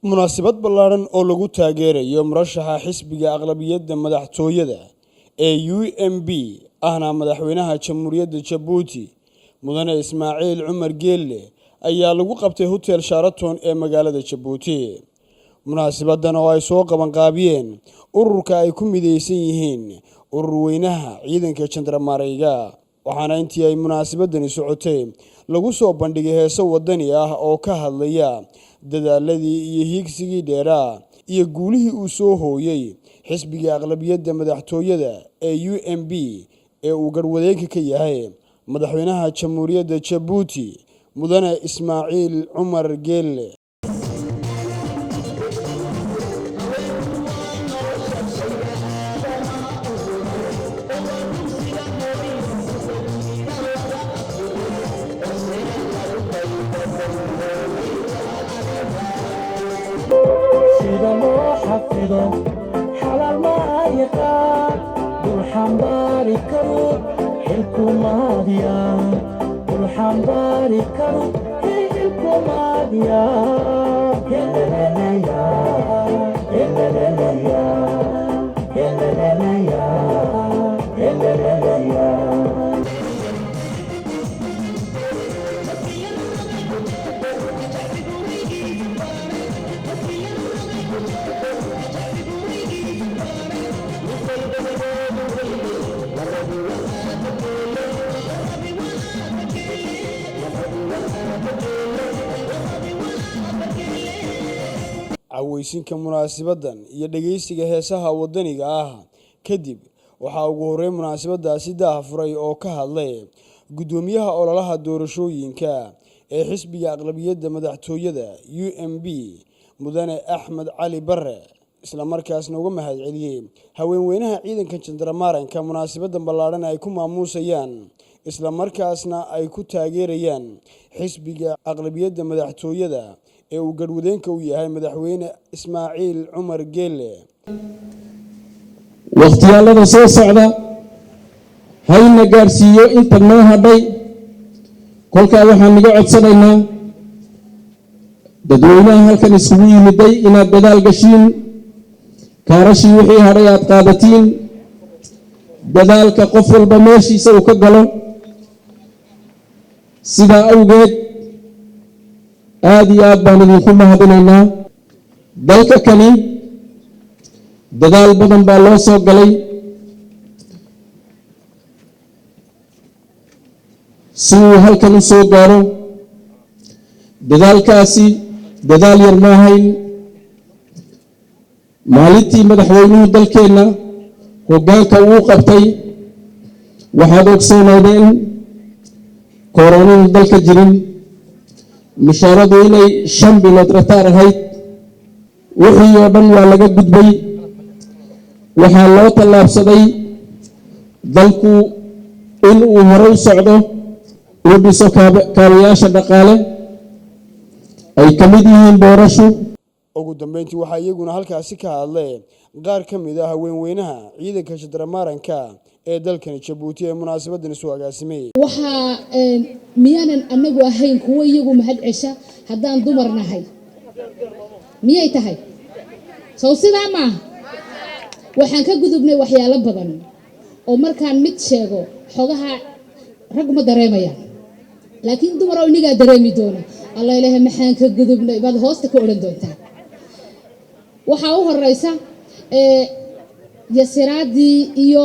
munaasabad ballaaran oo lagu taageerayo murashaxa xisbiga aqlabiyadda madaxtooyada ee UMP ahna madaxweynaha jamhuuriyadda Djibouti mudane Ismaaciil Cumar Geelle ayaa lagu qabtay hotel Sheraton ee magaalada Djibouti. munaasabadan oo ay soo qaban qaabiyeen ururka ay ku mideysan yihiin urur weynaha ciidanka jandarmaariga waxaana intii ay munaasabadani socotay lagu soo bandhigay heeso wadani ah oo ka hadlaya dadaaladii iyo higsigii dheeraa iyo guulihii uu soo hooyay xisbiga aqlabiyadda madaxtooyada ee UMP ee uu garwadeenka ka yahay madaxweynaha jamhuuriyadda Djibouti mudane Ismaaciil Cumar Geelle. حلال ما يقال بالحمباري كرو الكوماديا بالحمباري كرو الكوماديا هللليا هللليا هللليا هللليا aweysinka munaasabadan iyo dhageysiga heesaha wadaniga ah kadib waxa ugu horeey munaasabadaasi daahfuray oo ka hadlay gudoomiyaha ololaha doorashooyinka ee xisbiga aqlabiyadda madaxtooyada UMP mudane Axmed Cali Barre isla markaasna uga mahadceliyay haweenweynaha ciidanka jandarmaanka munaasabadan ballaaran ay ku maamuusayaan isla markaasna ay ku taageerayaan xisbiga aqlabiyadda madaxtooyada ee uu garwadeenka u yahay madaxweyne Ismaaciil Cumar Geelle. waqtiyada soo socda hayna gaarsiiyo inta noo hadhay kolka waxaan niga codsanaynaa dadweynaha halkan isugu yimiday inaad dadaal gashiin kaarashii wixii hadhay aad qaadatiin dadaalka qof walba meeshiisa uu ka galo sidaa awgeed aad iyo aad baan idinku mahadinaynaa dalka kani dadaal badan baa loo soo galay si uu halkan u soo gaaro dadaalkaasi dadaal yar ma ahayn maalintii madaxweynuhu dalkeenna hoggaanka uu qabtay waxaad ogsoonaydeen kooronuhu dalka jirin mushaaradu inay 5 bilood rataar ahayd wixii oo dhan waa laga gudbay waxaa loo tallaabsaday dalku in uu hore u socdo uu dhiso kaabayaasha dhaqaale ay ka mid yihiin doorasho. ugu dambeyntii waxaa iyaguna halkaasi ka hadlay qaar ka mid ah haweenweynaha ciidanka jandarmaanka ee dalkan Djibouti ee munaasabadan soo agaasimay. waxa miyaanan anagu ahayn kuwa iyagu mahad cesha haddaan dumar nahay miyay tahay soo sidaa ma waxaan ka gudubnay waxyaalo badan oo markaan mid sheego xogaha rag ma dareemayaan laakiin dumar oo iniga dareemi doona allah ilaahay maxaan ka gudubnay baad hoosta ka oran doontaa waxa u horeysa yasiraadii iyo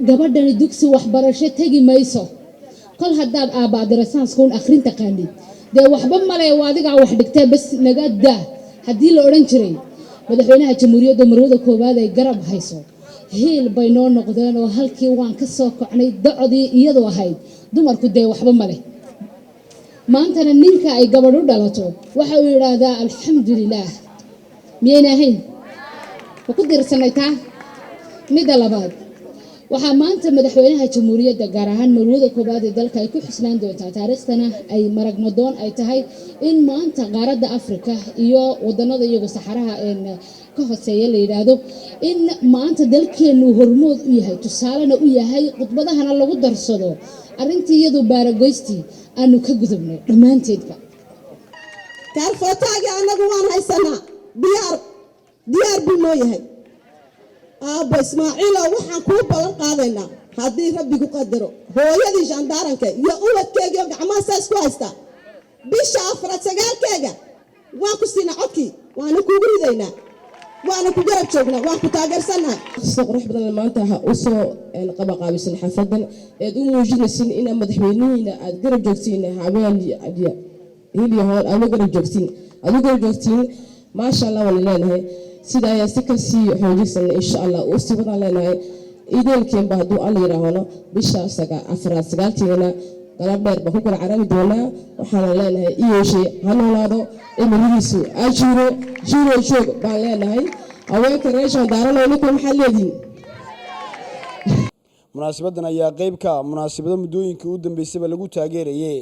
gabadhani dugsi waxbarasho tagi mayso kol hadaad aabaadirasaanskuun akhrinta qaanid dee waxba male adigaa wax dhigtee bas naga daa haddii la odhan jiray madaxweynaha jamhuuriyadda marwada koowaad ay garab hayso hiil bay noo noqdeen oo halkii waan ka soo kocnay docdii iyadoo ahayd dumarku dee waxba male maantana ninka ay gabadh u dhalato waxa uu yidhaahdaa alxamdulilaah miyayna ahayn ku dirsanay taa midda labaad waxaa maanta madaxweynaha jamhuuriyadda gaar ahaan marwada koobaad ee dalka ay ku xusnaan doontaa taariikhdana ay marag madoon ay tahay in maanta qaaradda Afrika iyo wadanada iyagu saxaraha ka hooseeya la yiraahdo in maanta dalkeenu hormood u yahay tusaalena u yahay khudbadahana lagu darsado arrintii iyadu baaragoystii aanu ka gudubnay dhammaanteedba kaarfootaagii annagu waan haysanaa diyaar buu noo yahay aabbo ismaaciilow waxaan kuu ballan qaadaynaa haddii rabbigu qadaro hooyadii shandaaranka iyo ubadkeegii oo gacmaha saas ku haysta bisha 9 waan ku siinaa codkii waana kuugu ridaynaa waana ku garab joognaa waan ku taageersannahay qurux badan maanta u soo qabaqaabisan xafadan ee u muujinaysin in madaxweynihiina aad garab joogtiin habeen hiliyo hor aad garab joogtiin ma sha Allah wala leenahay sida ay si kasi xoojinsan insha Allah oo si badan leenahay iideelkeen baa duu alla yiraahdo bisha 9 galab dheer ba ku kala carabi doonaa waxaan leenahay iyoshe hanoolaado emirihiisu ajiro joog baan leenahay haweenka reeshan daarano ninka maxaa leediin munaasabadan ayaa qayb ka munaasabada muddooyinkii u dambeysay lagu taageerayay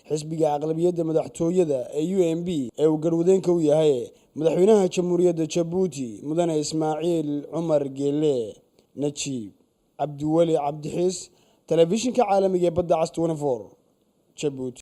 xisbiga aqlabiyadda madaxtooyada ee UMP ee uu garwadeenka u yahay madaxweynaha jamhuuriyadda Djibouti mudane Ismaaciil Cumar Geele Najiib Cabdiwali Cabdixiis telefishinka caalamiga ee badda cas 24 Djibouti.